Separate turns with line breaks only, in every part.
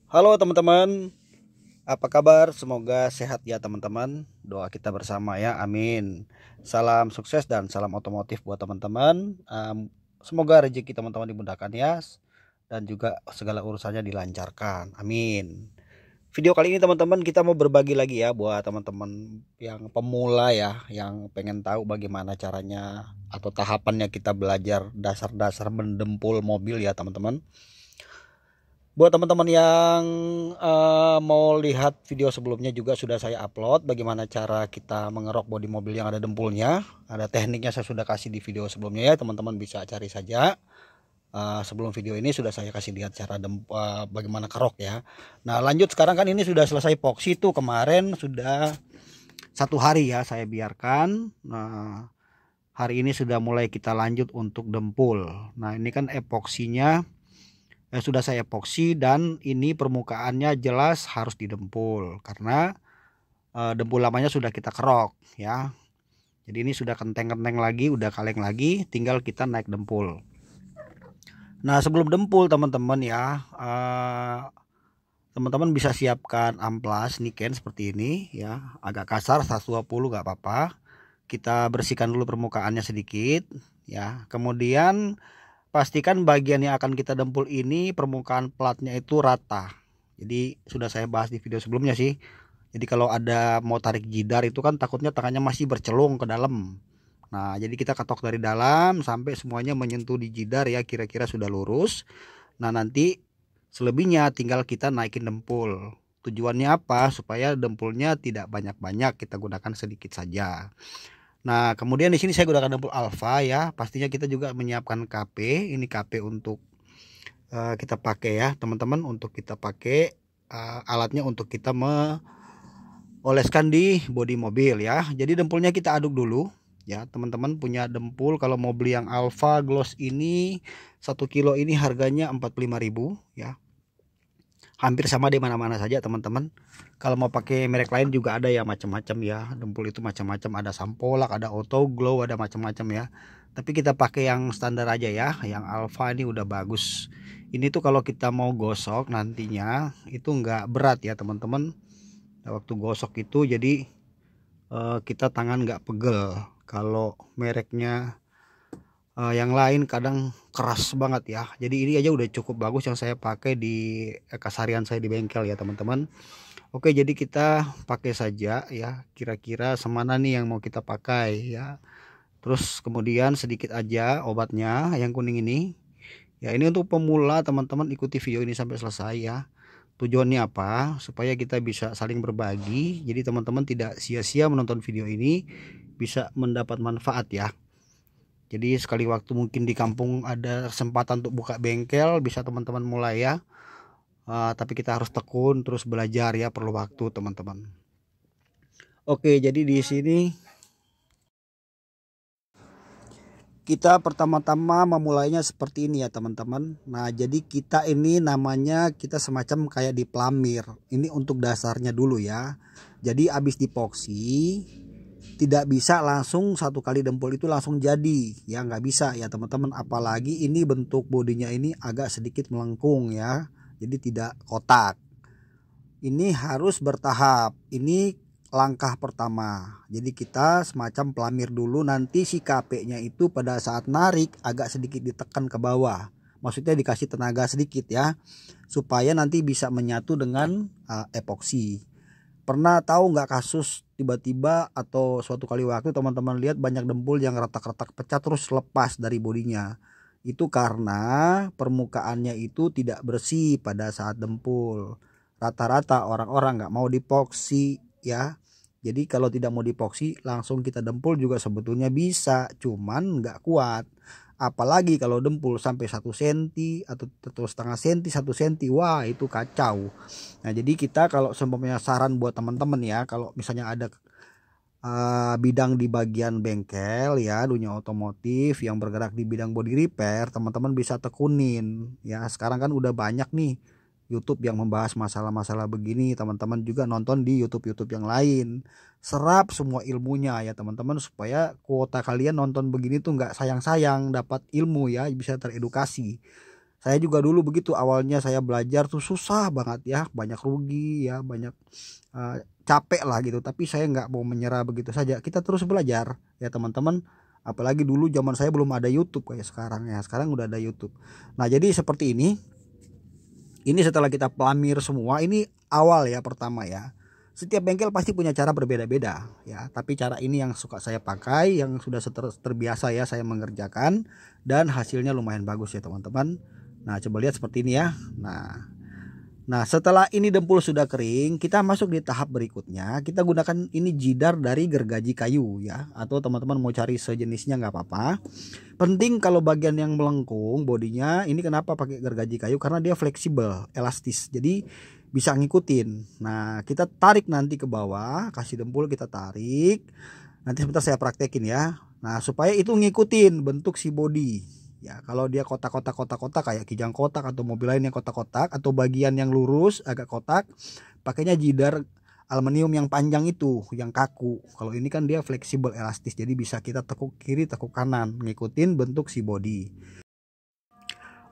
Halo teman-teman, apa kabar? Semoga sehat ya teman-teman. Doa kita bersama ya, amin. Salam sukses dan salam otomotif buat teman-teman. Semoga rezeki teman-teman dimudahkan ya, dan juga segala urusannya dilancarkan, amin. Video kali ini teman-teman kita mau berbagi lagi ya buat teman-teman yang pemula ya, yang pengen tahu bagaimana caranya atau tahapannya kita belajar dasar-dasar mendempul mobil ya teman-teman. Buat teman-teman yang mau lihat video sebelumnya juga sudah saya upload bagaimana cara kita mengerok bodi mobil yang ada dempulnya. Ada tekniknya saya sudah kasih di video sebelumnya ya, teman-teman bisa cari saja. Sebelum video ini sudah saya kasih lihat cara bagaimana kerok ya. Nah lanjut, sekarang kan ini sudah selesai epoksi tuh, kemarin sudah 1 hari ya saya biarkan. Nah hari ini sudah mulai kita lanjut untuk dempul. Nah ini kan epoksinya sudah saya epoksi, dan ini permukaannya jelas harus didempul karena dempul lamanya sudah kita kerok ya. Jadi ini sudah kenteng-kenteng lagi, udah kaleng lagi, tinggal kita naik dempul. Nah sebelum dempul teman-teman ya, teman-teman bisa siapkan amplas niken seperti ini ya, agak kasar 120 nggak apa-apa. Kita bersihkan dulu permukaannya sedikit ya, kemudian pastikan bagian yang akan kita dempul ini permukaan platnya itu rata. Jadi sudah saya bahas di video sebelumnya sih. Jadi kalau ada mau tarik jidar itu kan takutnya tangannya masih bercelung ke dalam. Nah jadi kita ketok dari dalam sampai semuanya menyentuh di jidar ya, kira-kira sudah lurus. Nah nanti selebihnya tinggal kita naikin dempul. Tujuannya apa? Supaya dempulnya tidak banyak-banyak, kita gunakan sedikit saja. Nah, kemudian di sini saya gunakan dempul alfa ya. Pastinya kita juga menyiapkan KP. Ini KP untuk kita pakai ya, teman-teman, untuk kita pakai alatnya untuk kita oleskan di bodi mobil ya. Jadi dempulnya kita aduk dulu ya. Teman-teman punya dempul kalau mau beli yang alfa gloss ini 1 kilo ini harganya 45.000 ya. Hampir sama di mana-mana saja teman-teman. Kalau mau pakai merek lain juga ada ya, macam-macam ya. Dempul itu macam-macam, ada Sampolak, ada Auto Glow, ada macam-macam ya. Tapi kita pakai yang standar aja ya. Yang alfa ini udah bagus. Ini tuh kalau kita mau gosok nantinya itu nggak berat ya teman-teman. Waktu gosok itu jadi kita tangan nggak pegel. Kalau mereknya yang lain kadang keras banget ya. Jadi ini aja udah cukup bagus yang saya pakai di keseharian saya di bengkel ya teman-teman. Oke, jadi kita pakai saja ya, kira-kira semana nih yang mau kita pakai ya. Terus kemudian sedikit aja obatnya yang kuning ini ya. Ini untuk pemula teman-teman, ikuti video ini sampai selesai ya. Tujuannya apa? Supaya kita bisa saling berbagi, jadi teman-teman tidak sia-sia menonton video ini, bisa mendapat manfaat ya. Jadi sekali waktu mungkin di kampung ada kesempatan untuk buka bengkel, bisa teman-teman mulai ya. Tapi kita harus tekun terus belajar ya, perlu waktu teman-teman. Oke, jadi di sini kita pertama-tama memulainya seperti ini ya teman-teman. Nah jadi kita ini namanya kita semacam kayak di pelamir. Ini untuk dasarnya dulu ya. Jadi habis dipoksi tidak bisa langsung 1 kali dempul itu langsung jadi ya, nggak bisa ya teman-teman. Apalagi ini bentuk bodinya ini agak sedikit melengkung ya, jadi tidak kotak. Ini harus bertahap. Ini langkah pertama. Jadi kita semacam pelamir dulu, nanti si KP nya itu pada saat narik agak sedikit ditekan ke bawah, maksudnya dikasih tenaga sedikit ya, supaya nanti bisa menyatu dengan epoksi. Pernah tahu nggak kasus tiba-tiba atau suatu kali waktu teman-teman lihat banyak dempul yang retak-retak pecah terus lepas dari bodinya? Itu karena permukaannya itu tidak bersih pada saat dempul. Rata-rata orang-orang nggak mau dipoksi ya. Jadi kalau tidak mau dipoksi langsung kita dempul juga sebetulnya bisa, cuman nggak kuat. Apalagi kalau dempul sampai 1 cm atau 1,5 cm, 1 cm, wah itu kacau. Nah jadi kita kalau seumpamanya saran buat teman-teman ya, kalau misalnya ada bidang di bagian bengkel ya, dunia otomotif yang bergerak di bidang body repair, teman-teman bisa tekunin ya. Sekarang kan udah banyak nih YouTube yang membahas masalah-masalah begini, teman-teman juga nonton di YouTube yang lain, serap semua ilmunya ya teman-teman, supaya kuota kalian nonton begini tuh nggak sayang-sayang, dapat ilmu ya, bisa teredukasi. Saya juga dulu begitu, awalnya saya belajar tuh susah banget ya, banyak rugi ya, banyak capek lah gitu. Tapi saya nggak mau menyerah begitu saja, kita terus belajar ya teman-teman. Apalagi dulu zaman saya belum ada YouTube kayak sekarang ya, sekarang udah ada YouTube. Nah jadi seperti ini setelah kita pelamir semua, ini awal ya pertama ya. Setiap bengkel pasti punya cara berbeda-beda ya, tapi cara ini yang suka saya pakai, yang sudah terbiasa ya saya mengerjakan, dan hasilnya lumayan bagus ya teman-teman. Nah coba lihat seperti ini ya. Nah setelah ini dempul sudah kering, kita masuk di tahap berikutnya. Kita gunakan ini jidar dari gergaji kayu ya, atau teman-teman mau cari sejenisnya nggak apa-apa. Penting kalau bagian yang melengkung bodinya ini, kenapa pakai gergaji kayu, karena dia fleksibel, elastis, jadi bisa ngikutin. Nah kita tarik nanti ke bawah, kasih dempul kita tarik. Nanti sebentar saya praktekin ya. Nah supaya itu ngikutin bentuk si bodi ya. Kalau dia kotak-kotak kayak kijang kotak atau mobil lain yang kotak-kotak, atau bagian yang lurus agak kotak, pakainya jidar aluminium yang panjang itu, yang kaku. Kalau ini kan dia fleksibel, elastis, jadi bisa kita tekuk kiri tekuk kanan ngikutin bentuk si bodi.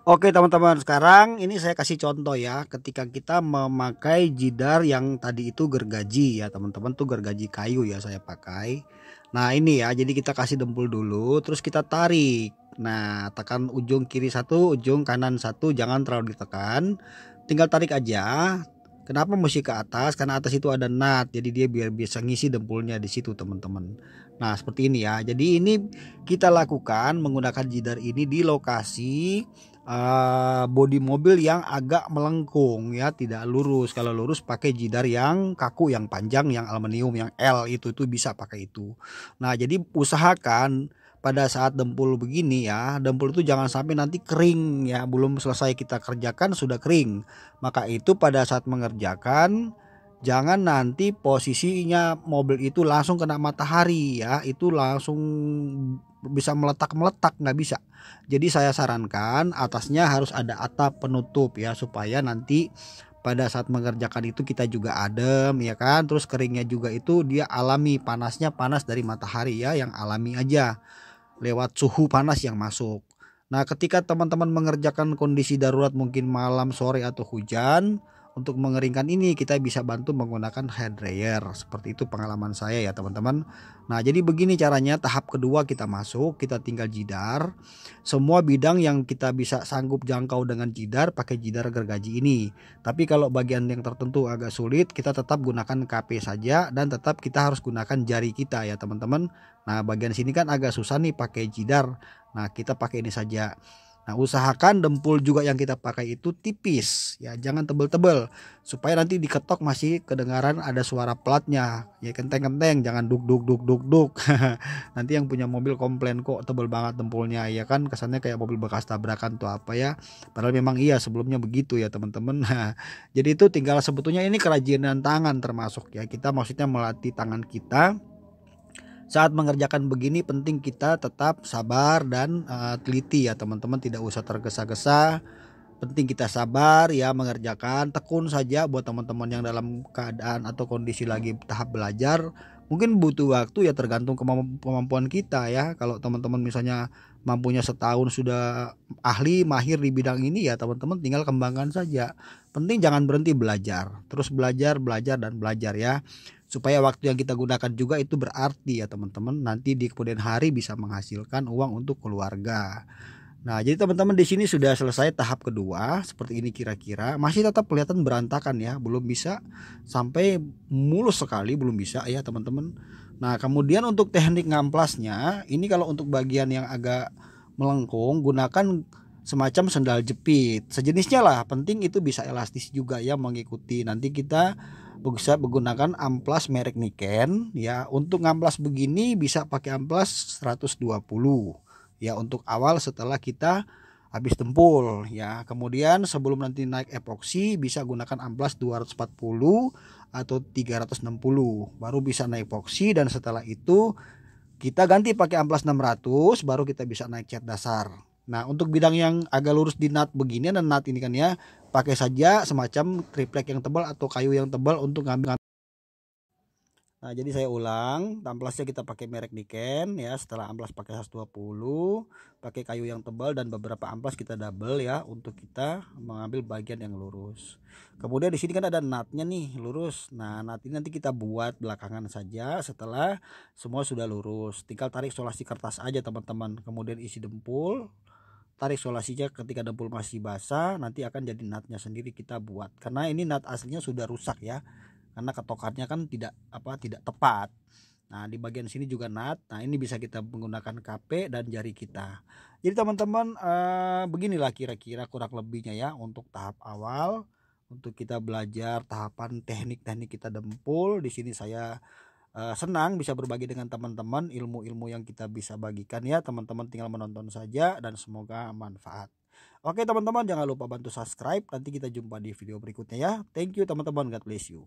Oke teman-teman, sekarang ini saya kasih contoh ya, ketika kita memakai jidar yang tadi itu gergaji ya teman-teman, tuh gergaji kayu ya saya pakai. Nah ini ya, jadi kita kasih dempul dulu, terus kita tarik. Nah tekan ujung kiri satu, ujung kanan satu, jangan terlalu ditekan, tinggal tarik aja. Kenapa mesti ke atas? Karena atas itu ada nut, jadi dia biar bisa ngisi dempulnya di situ teman-teman. Nah seperti ini ya, jadi ini kita lakukan menggunakan jidar ini di lokasi bodi mobil yang agak melengkung ya, tidak lurus. Kalau lurus pakai jidar yang kaku, yang panjang, yang aluminium, yang L itu bisa pakai itu. Nah jadi usahakan pada saat dempul begini ya, dempul itu jangan sampai nanti kering ya, belum selesai kita kerjakan sudah kering. Maka itu pada saat mengerjakan, jangan nanti posisinya mobil itu langsung kena matahari ya, itu langsung bisa meletak nggak bisa. Jadi saya sarankan atasnya harus ada atap penutup ya, supaya nanti pada saat mengerjakan itu kita juga adem ya kan. Terus keringnya juga itu dia alami, panasnya panas dari matahari ya, yang alami aja lewat suhu panas yang masuk. Nah ketika teman-teman mengerjakan kondisi darurat, mungkin malam, sore, atau hujan, untuk mengeringkan ini kita bisa bantu menggunakan hair dryer. Seperti itu pengalaman saya ya teman-teman. Nah jadi begini caranya. Tahap kedua kita masuk, kita tinggal jidar semua bidang yang kita bisa sanggup jangkau dengan jidar, pakai jidar gergaji ini. Tapi kalau bagian yang tertentu agak sulit, kita tetap gunakan KP saja, dan tetap kita harus gunakan jari kita ya teman-teman. Nah bagian sini kan agak susah nih pakai jidar, nah kita pakai ini saja. Nah usahakan dempul juga yang kita pakai itu tipis ya, jangan tebel-tebel, supaya nanti diketok masih kedengaran ada suara platnya ya, kenteng-kenteng, jangan duk duk duk duk duk. Nanti yang punya mobil komplain, kok tebel banget dempulnya ya kan, kesannya kayak mobil bekas tabrakan tuh apa ya, padahal memang iya sebelumnya begitu ya teman-teman. Nah, jadi itu tinggal sebetulnya ini kerajinan tangan termasuk ya, kita maksudnya melatih tangan kita. Saat mengerjakan begini penting kita tetap sabar dan teliti ya teman-teman, tidak usah tergesa-gesa. Penting kita sabar ya mengerjakan, tekun saja. Buat teman-teman yang dalam keadaan atau kondisi lagi tahap belajar, mungkin butuh waktu ya, tergantung kemampuan kita ya. Kalau teman-teman misalnya mampunya setahun sudah ahli mahir di bidang ini ya teman-teman, tinggal kembangkan saja. Penting jangan berhenti belajar, terus belajar dan belajar ya, supaya waktu yang kita gunakan juga itu berarti ya teman-teman, nanti di kemudian hari bisa menghasilkan uang untuk keluarga. Nah jadi teman-teman, di sini sudah selesai tahap kedua seperti ini kira-kira. Masih tetap kelihatan berantakan ya, belum bisa sampai mulus sekali, belum bisa ya teman-teman. Nah kemudian untuk teknik ngamplasnya ini, kalau untuk bagian yang agak melengkung, gunakan semacam sendal jepit sejenisnya lah. Penting itu bisa elastis juga ya, mengikuti. Nanti kita bisa menggunakan amplas merek Niken ya. Untuk amplas begini bisa pakai amplas 120 ya, untuk awal setelah kita habis tempul ya. Kemudian sebelum nanti naik epoksi bisa gunakan amplas 240 atau 360, baru bisa naik epoksi. Dan setelah itu kita ganti pakai amplas 600, baru kita bisa naik cat dasar. Nah untuk bidang yang agak lurus di nut begini, dan nut ini kan ya, pakai saja semacam triplek yang tebal atau kayu yang tebal untuk ngambil. Nah, jadi saya ulang, amplasnya kita pakai merek Niken ya. Setelah amplas pakai 120, pakai kayu yang tebal dan beberapa amplas kita double ya untuk kita mengambil bagian yang lurus. Kemudian di sini kan ada nutnya nih lurus. Nah, nut ini nanti kita buat belakangan saja setelah semua sudah lurus. Tinggal tarik solasi kertas aja teman-teman. Kemudian isi dempul. Tarik solasinya ketika dempul masih basah, nanti akan jadi nutnya sendiri kita buat. Karena ini nut aslinya sudah rusak ya. Karena ketokannya kan tidak tepat. Nah, di bagian sini juga nut. Nah, ini bisa kita menggunakan KP dan jari kita. Jadi teman-teman, beginilah kira-kira kurang lebihnya ya untuk tahap awal, untuk kita belajar tahapan teknik-teknik kita dempul. Di sini saya senang bisa berbagi dengan teman-teman ilmu-ilmu yang kita bisa bagikan ya. Teman-teman tinggal menonton saja dan semoga manfaat. Oke teman-teman, jangan lupa bantu subscribe. Nanti kita jumpa di video berikutnya ya. Thank you teman-teman, God bless you.